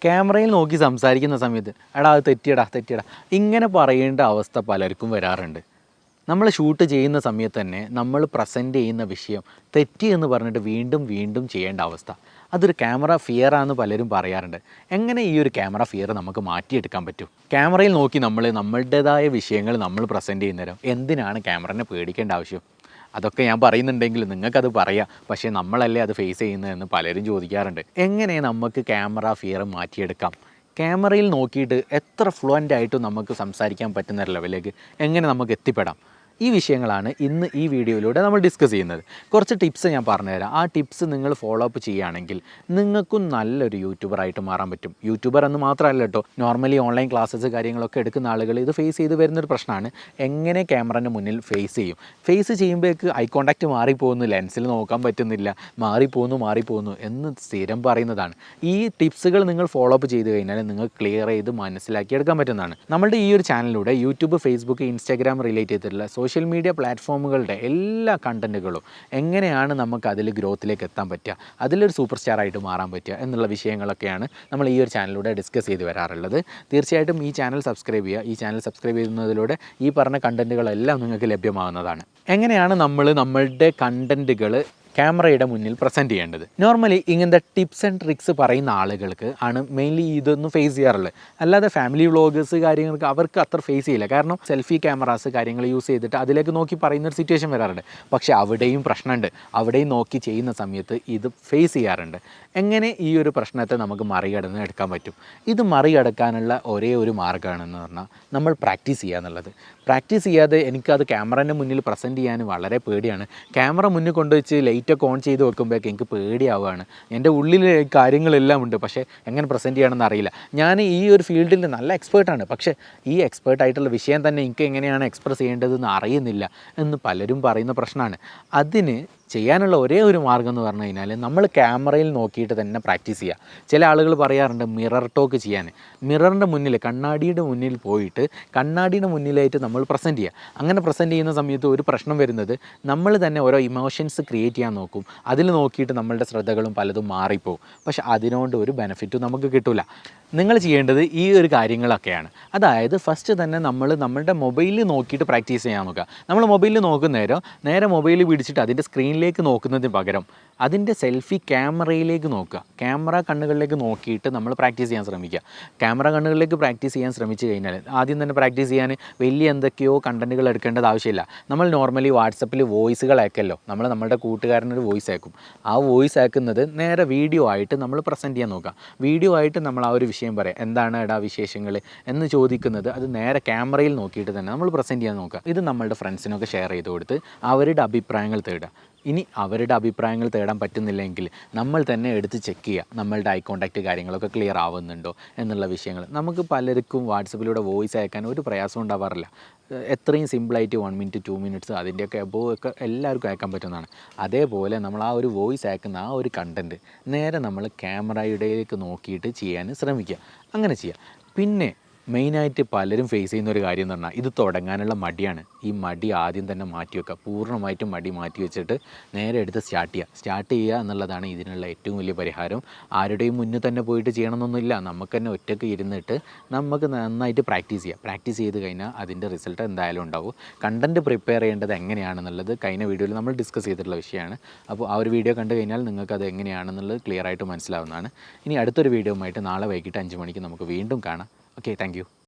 ക്യാമറയിൽ നോക്കി സംസാരിക്കുന്ന സമയത്ത് എടാ അത് തെറ്റിയടാ ഇങ്ങനെ പറയേണ്ട അവസ്ഥ പലർക്കും വരാറുണ്ട്. നമ്മൾ ഷൂട്ട് ചെയ്യുന്ന സമയത്ത് തന്നെ നമ്മൾ പ്രസൻറ്റ് ചെയ്യുന്ന വിഷയം തെറ്റി എന്ന് പറഞ്ഞിട്ട് വീണ്ടും ചെയ്യേണ്ട അവസ്ഥ, അതൊരു ക്യാമറ ഫിയറാണെന്ന് പലരും പറയാറുണ്ട്. എങ്ങനെ ഈ ഒരു ക്യാമറ ഫിയർ നമുക്ക് മാറ്റിയെടുക്കാൻ പറ്റും? ക്യാമറയിൽ നോക്കി നമ്മളുടേതായ വിഷയങ്ങൾ നമ്മൾ പ്രസൻറ്റ് ചെയ്യുന്നേരം എന്തിനാണ് ക്യാമറനെ പേടിക്കേണ്ട ആവശ്യം? അതൊക്കെ ഞാൻ പറയുന്നുണ്ടെങ്കിൽ നിങ്ങൾക്കത് പറയാം, പക്ഷേ നമ്മളല്ലേ അത് ഫേസ് ചെയ്യുന്നതെന്ന് പലരും ചോദിക്കാറുണ്ട്. എങ്ങനെ നമുക്ക് ക്യാമറ ഫിയർ മാറ്റിയെടുക്കാം? ക്യാമറയിൽ നോക്കിയിട്ട് എത്ര ഫ്ലുവൻ്റ് ആയിട്ടും നമുക്ക് സംസാരിക്കാൻ പറ്റുന്ന ലെവലിലേക്ക് എങ്ങനെ നമുക്ക് എത്തിപ്പെടാം? ഈ വിഷയങ്ങളാണ് ഇന്ന് ഈ വീഡിയോയിലൂടെ നമ്മൾ ഡിസ്കസ് ചെയ്യുന്നത്. കുറച്ച് ടിപ്സ് ഞാൻ പറഞ്ഞുതരാം. ആ ടിപ്സ് നിങ്ങൾ ഫോളോ അപ്പ് ചെയ്യുകയാണെങ്കിൽ നിങ്ങൾക്കും നല്ലൊരു യൂട്യൂബറായിട്ട് മാറാൻ പറ്റും. യൂട്യൂബർ എന്ന് മാത്രമല്ല കേട്ടോ, നോർമലി ഓൺലൈൻ ക്ലാസ്സസ് കാര്യങ്ങളൊക്കെ എടുക്കുന്ന ആളുകൾ ഇത് ഫേസ് ചെയ്ത് വരുന്നൊരു പ്രശ്നമാണ്. എങ്ങനെ ക്യാമറൻ്റെ മുന്നിൽ ഫേസ് ചെയ്യുമ്പോഴേക്ക് ഐ കോണ്ടാക്റ്റ് മാറിപ്പോകുന്നു, ലെൻസിൽ നോക്കാൻ പറ്റുന്നില്ല, മാറിപ്പോകുന്നു എന്ന് സ്ഥിരം പറയുന്നതാണ്. ഈ ടിപ്സുകൾ നിങ്ങൾ ഫോളോ അപ്പ് ചെയ്ത് കഴിഞ്ഞാൽ നിങ്ങൾ ക്ലിയർ ചെയ്ത് മനസ്സിലാക്കിയെടുക്കാൻ പറ്റുന്നതാണ്. നമ്മളുടെ ഈ ഒരു ചാനലിലൂടെ യൂട്യൂബ്, ഫേസ്ബുക്ക്, ഇൻസ്റ്റാഗ്രാം റിലേറ്റ് ചെയ്തിട്ടുള്ള സോഷ്യൽ മീഡിയ പ്ലാറ്റ്ഫോമുകളുടെ എല്ലാ കണ്ടൻറ്റുകളും എങ്ങനെയാണ് നമുക്ക് അതിൽ ഗ്രോത്തിലേക്ക് എത്താൻ പറ്റുക, അതിലൊരു സൂപ്പർ സ്റ്റാറായിട്ട് മാറാൻ പറ്റുക എന്നുള്ള വിഷയങ്ങളൊക്കെയാണ് നമ്മൾ ഈ ഒരു ചാനലിലൂടെ ഡിസ്കസ് ചെയ്ത് വരാറുള്ളത്. തീർച്ചയായിട്ടും ഈ ചാനൽ സബ്സ്ക്രൈബ് ചെയ്യുക. ഈ ചാനൽ സബ്സ്ക്രൈബ് ചെയ്യുന്നതിലൂടെ ഈ പറഞ്ഞ കണ്ടൻറ്റുകളെല്ലാം നിങ്ങൾക്ക് ലഭ്യമാകുന്നതാണ്. എങ്ങനെയാണ് നമ്മളുടെ കണ്ടൻറ്റുകൾ ക്യാമറയുടെ മുന്നിൽ പ്രസൻറ്റ് ചെയ്യേണ്ടത്? നോർമലി ഇങ്ങനത്തെ ടിപ്സ് ആൻഡ് ട്രിക്സ് പറയുന്ന ആളുകൾക്ക് ആണ് മെയിൻലി ഇതൊന്നും ഫേസ് ചെയ്യാറുള്ളത്. അല്ലാതെ ഫാമിലി വ്ളോഗേഴ്സ് കാര്യങ്ങൾക്ക് അവർക്ക് അത്ര ഫേസ് ചെയ്യില്ല. കാരണം സെൽഫി ക്യാമറാസ് കാര്യങ്ങൾ യൂസ് ചെയ്തിട്ട് അതിലേക്ക് നോക്കി പറയുന്നൊരു സിറ്റുവേഷൻ വരാറുണ്ട്. പക്ഷേ അവിടെയും പ്രശ്നമുണ്ട്. അവിടെയും നോക്കി ചെയ്യുന്ന സമയത്ത് ഇത് ഫേസ് ചെയ്യാറുണ്ട്. എങ്ങനെ ഈ ഒരു പ്രശ്നത്തെ നമുക്ക് മറികടന്ന് എടുക്കാൻ പറ്റും? ഇത് മറികടക്കാനുള്ള ഒരേ ഒരു മാർഗ്ഗമാണെന്ന് പറഞ്ഞാൽ നമ്മൾ പ്രാക്ടീസ് ചെയ്യുക എന്നുള്ളത്. പ്രാക്ടീസ് ചെയ്യാതെ എനിക്കത് ക്യാമറേൻ്റെ മുന്നിൽ പ്രസൻറ്റ് ചെയ്യാൻ വളരെ പേടിയാണ്. ക്യാമറ മുന്നിൽ കൊണ്ടുവച്ച് ലൈറ്റൊക്കെ ഓൺ ചെയ്ത് വെക്കുമ്പോഴേക്ക് എനിക്ക് പേടിയാവുകയാണ്. എൻ്റെ ഉള്ളിൽ കാര്യങ്ങളെല്ലാം ഉണ്ട്, പക്ഷേ എങ്ങനെ പ്രസൻറ്റ് ചെയ്യണമെന്ന് അറിയില്ല. ഞാൻ ഈ ഒരു ഫീൽഡിൽ നല്ല എക്സ്പേർട്ടാണ്, പക്ഷേ ഈ എക്സ്പേർട്ടായിട്ടുള്ള വിഷയം തന്നെ എനിക്ക് എങ്ങനെയാണ് എക്സ്പ്രസ് ചെയ്യേണ്ടതെന്ന് അറിയുന്നില്ല എന്ന് പലരും പറയുന്ന പ്രശ്നമാണ്. അതിന് ചെയ്യാനുള്ള ഒരേ ഒരു മാർഗ്ഗം എന്ന് പറഞ്ഞു കഴിഞ്ഞാൽ നമ്മൾ ക്യാമറയിൽ നോക്കിയിട്ട് തന്നെ പ്രാക്ടീസ് ചെയ്യുക. ചില ആളുകൾ പറയാറുണ്ട് മിറർ ടോക്ക് ചെയ്യാൻ. മിററിൻ്റെ മുന്നിൽ, കണ്ണാടിയുടെ മുന്നിൽ പോയിട്ട് കണ്ണാടിയുടെ മുന്നിലായിട്ട് നമ്മൾ പ്രസൻറ്റ് ചെയ്യുക. അങ്ങനെ പ്രസൻറ്റ് ചെയ്യുന്ന സമയത്ത് ഒരു പ്രശ്നം വരുന്നത് നമ്മൾ തന്നെ ഓരോ ഇമോഷൻസ് ക്രിയേറ്റ് ചെയ്യാൻ നോക്കും. അതിൽ നോക്കിയിട്ട് നമ്മളുടെ ശ്രദ്ധകളും പലതും മാറിപ്പോവും. പക്ഷേ അതിനോണ്ട് ഒരു ബെനിഫിറ്റും നമുക്ക് കിട്ടില്ല. നിങ്ങൾ ചെയ്യേണ്ടത് ഈ ഒരു കാര്യങ്ങളൊക്കെയാണ്. അതായത് ഫസ്റ്റ് തന്നെ നമ്മളുടെ മൊബൈലിൽ നോക്കിയിട്ട് പ്രാക്ടീസ് ചെയ്യാൻ നോക്കുക. നമ്മൾ മൊബൈലിൽ നോക്കുന്നേരം നേരെ മൊബൈൽ പിടിച്ചിട്ട് അതിൻ്റെ സ്ക്രീനിലേക്ക് നോക്കുന്നതിന് പകരം അതിൻ്റെ സെൽഫി ക്യാമറയിലേക്ക് നോക്കുക. ക്യാമറ കണ്ണുകളിലേക്ക് നോക്കിയിട്ട് നമ്മൾ പ്രാക്ടീസ് ചെയ്യാൻ ശ്രമിക്കുക. ക്യാമറ കണ്ണുകളിലേക്ക് പ്രാക്ടീസ് ചെയ്യാൻ ശ്രമിച്ചു കഴിഞ്ഞാൽ ആദ്യം തന്നെ പ്രാക്ടീസ് ചെയ്യാൻ വലിയ എന്തൊക്കെയോ കണ്ടൻറ്റുകൾ എടുക്കേണ്ടത് ആവശ്യമില്ല. നമ്മൾ നോർമലി വാട്സപ്പിൽ വോയിസുകൾ അയക്കല്ലോ, നമ്മളുടെ കൂട്ടുകാരനൊരു വോയിസ് അയക്കും. ആ വോയിസ് അയക്കുന്നത് നേരെ വീഡിയോ ആയിട്ട് നമ്മൾ പ്രസൻറ്റ് ചെയ്യാൻ നോക്കുക. വീഡിയോ ആയിട്ട് നമ്മൾ ആ ഒരു വിഷയം പറയാം, എന്താണ് എടാ വിശേഷങ്ങൾ എന്ന് ചോദിക്കുന്നത് അത് നേരെ ക്യാമറയിൽ നോക്കിയിട്ട് തന്നെ നമ്മൾ പ്രസൻറ്റ് ചെയ്യാൻ നോക്കുക. ഇത് നമ്മളുടെ ഫ്രണ്ട്സിനൊക്കെ ഷെയർ ചെയ്ത് കൊടുത്ത് അവരുടെ അഭിപ്രായങ്ങൾ തേടുക. ഇനി അവരുടെ അഭിപ്രായങ്ങൾ തേടാൻ പറ്റുന്നില്ലെങ്കിൽ നമ്മൾ തന്നെ എടുത്ത് ചെക്ക് ചെയ്യുക, നമ്മളുടെ ഐ കോണ്ടാക്റ്റ് കാര്യങ്ങളൊക്കെ ക്ലിയർ ആവുന്നുണ്ടോ എന്നുള്ള വിഷയങ്ങൾ. നമുക്ക് പലർക്കും വാട്സപ്പിലൂടെ വോയിസ് അയക്കാൻ ഒരു പ്രയാസം ഉണ്ടാവാറില്ല. എത്രയും സിമ്പിളായിട്ട് 1 മിനിറ്റ് 2 മിനിറ്റ്സ് അതിൻ്റെയൊക്കെ എബോവ് ഒക്കെ എല്ലാവർക്കും അയക്കാൻ പറ്റുന്നതാണ്. അതേപോലെ നമ്മൾ ആ ഒരു വോയിസ് അയക്കുന്ന ആ ഒരു കണ്ടൻറ്റ് നേരെ നമ്മൾ ക്യാമറയിലേക്ക് നോക്കിയിട്ട് ചെയ്യാൻ ശ്രമിക്കുക. അങ്ങനെ ചെയ്യുക. പിന്നെ മെയിനായിട്ട് പലരും ഫേസ് ചെയ്യുന്ന ഒരു കാര്യം എന്ന് പറഞ്ഞാൽ ഇത് തുടങ്ങാനുള്ള മടിയാണ്. ഈ മടി ആദ്യം തന്നെ മാറ്റി വെക്കുക. പൂർണ്ണമായിട്ടും മടി മാറ്റി വെച്ചിട്ട് നേരെ എടുത്ത് സ്റ്റാർട്ട് ചെയ്യുക എന്നുള്ളതാണ് ഇതിനുള്ള ഏറ്റവും വലിയ പരിഹാരം. ആരുടെയും മുന്നിൽ തന്നെ പോയിട്ട് ചെയ്യണമെന്നൊന്നുമില്ല. നമുക്ക് തന്നെ ഒറ്റയ്ക്ക് ഇരുന്നിട്ട് നമുക്ക് നന്നായിട്ട് പ്രാക്ടീസ് ചെയ്ത് കഴിഞ്ഞാൽ അതിൻ്റെ റിസൾട്ട് എന്തായാലും ഉണ്ടാവും. കണ്ടൻറ്റ് പ്രിപ്പയർ ചെയ്യേണ്ടത് എങ്ങനെയാണെന്നുള്ളത് കഴിഞ്ഞ വീഡിയോയിൽ നമ്മൾ ഡിസ്കസ് ചെയ്തിട്ടുള്ള വിഷയമാണ്. അപ്പോൾ ആ ഒരു വീഡിയോ കണ്ടു കഴിഞ്ഞാൽ നിങ്ങൾക്കത് എങ്ങനെയാണെന്നുള്ളത് ക്ലിയർ ആയിട്ട് മനസ്സിലാവുന്നതാണ്. ഇനി അടുത്തൊരു വീഡിയോയുമായിട്ട് നാളെ വൈകിട്ട് 5 മണിക്ക് നമുക്ക് വീണ്ടും കാണാം. Okay, thank you.